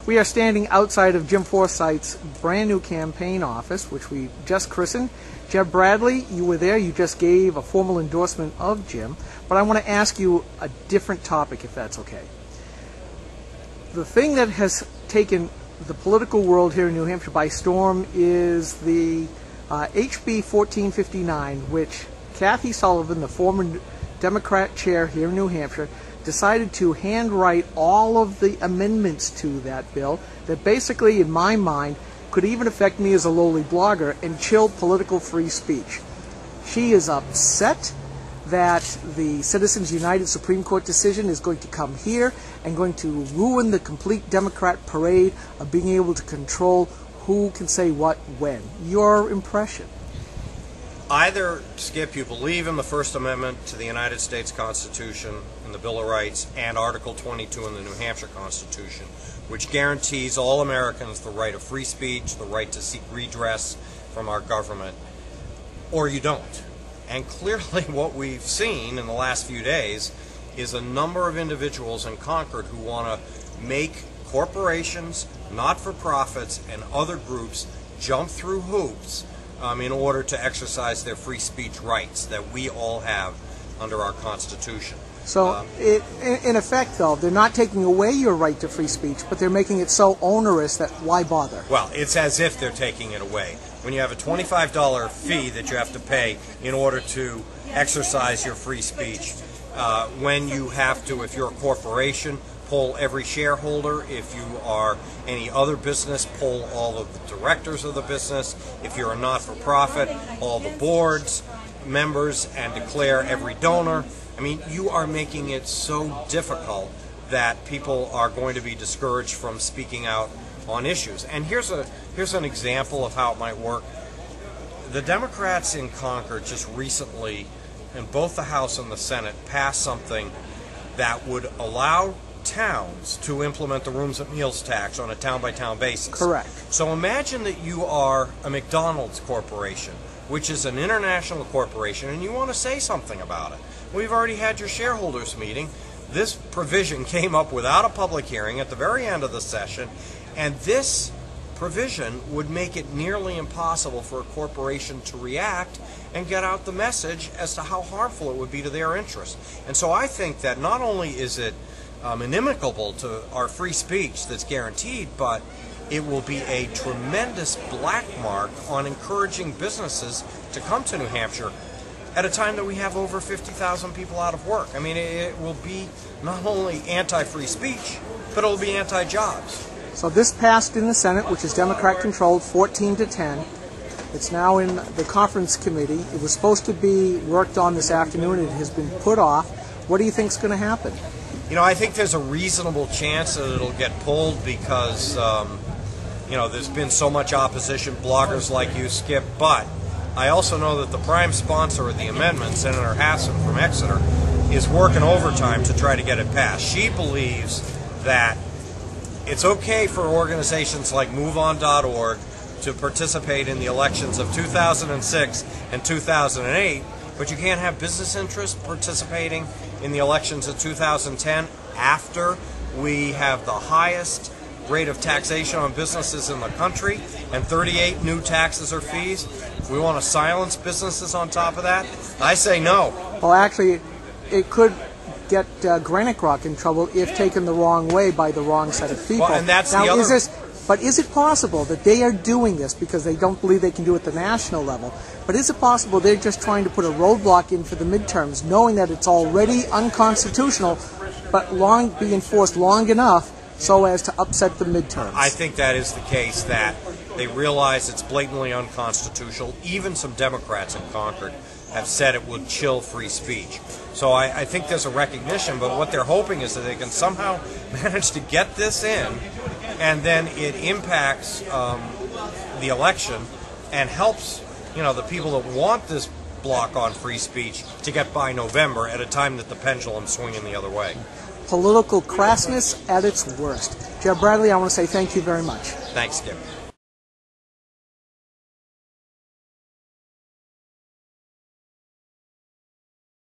We are standing outside of Jim Forsythe's brand new campaign office, which we just christened. Jeb Bradley, you were there. You just gave a formal endorsement of Jim. But I want to ask you a different topic, if that's okay. The thing that has taken the political world here in New Hampshire by storm is the HB1459, which Kathy Sullivan, the former Democrat chair here in New Hampshire, decided to handwrite all of the amendments to that bill that basically, in my mind, could even affect me as a lowly blogger and chill political free speech. She is upset that the Citizens United Supreme Court decision is going to come here and going to ruin the complete Democrat parade of being able to control who can say what when. Your impression? Either, Skip, you believe in the First Amendment to the United States Constitution and the Bill of Rights and Article 22 in the New Hampshire Constitution, which guarantees all Americans the right of free speech, the right to seek redress from our government, or you don't. And clearly what we've seen in the last few days is a number of individuals in Concord who want to make corporations, not-for-profits, and other groups jump through hoops in order to exercise their free speech rights that we all have under our Constitution. So, in effect, though, they're not taking away your right to free speech, but they're making it so onerous that why bother? Well, it's as if they're taking it away. When you have a $25 fee that you have to pay in order to exercise your free speech, when you have to, if you're a corporation, poll every shareholder. If you are any other business, poll all of the directors of the business. If you're a not-for-profit, all the boards, members, and declare every donor. I mean, you are making it so difficult that people are going to be discouraged from speaking out on issues. And here's an example of how it might work. The Democrats in Concord just recently, in both the House and the Senate, passed something that would allow towns to implement the rooms at meals tax on a town-by-town basis. Correct. So imagine that you are a McDonald's corporation, which is an international corporation, and you want to say something about it. We've already had your shareholders meeting. This provision came up without a public hearing at the very end of the session, and this provision would make it nearly impossible for a corporation to react and get out the message as to how harmful it would be to their interests. And so I think that not only is it inimical to our free speech that's guaranteed, but it will be a tremendous black mark on encouraging businesses to come to New Hampshire at a time that we have over 50,000 people out of work. I mean, it will be not only anti-free speech, but it will be anti-jobs. So this passed in the Senate, which is Democrat-controlled, 14-10. It's now in the conference committee. It was supposed to be worked on this afternoon. It has been put off. What do you think is going to happen? You know, I think there's a reasonable chance that it'll get pulled because, you know, there's been so much opposition, bloggers like you, Skip, but I also know that the prime sponsor of the amendment, Senator Hassan from Exeter, is working overtime to try to get it passed. She believes that it's okay for organizations like MoveOn.org to participate in the elections of 2006 and 2008, but you can't have business interests participating in the elections of 2010 after we have the highest rate of taxation on businesses in the country and 38 new taxes or fees. We want to silence businesses on top of that? I say no. Well, actually, it could get GraniteGrok in trouble if taken the wrong way by the wrong set of people. Well, and that's now, the other... But is it possible that they are doing this because they don't believe they can do it at the national level? But is it possible they're just trying to put a roadblock in for the midterms, knowing that it's already unconstitutional, but be enforced long enough so as to upset the midterms? I think that is the case, that they realize it's blatantly unconstitutional. Even some Democrats in Concord have said it would chill free speech. So I think there's a recognition, but what they're hoping is that they can somehow manage to get this in, and then it impacts the election and helps, you know, the people that want this block on free speech to get by November at a time that the pendulum's swinging the other way. Political crassness at its worst. Jeb Bradley, I want to say thank you very much. Thanks, Skip.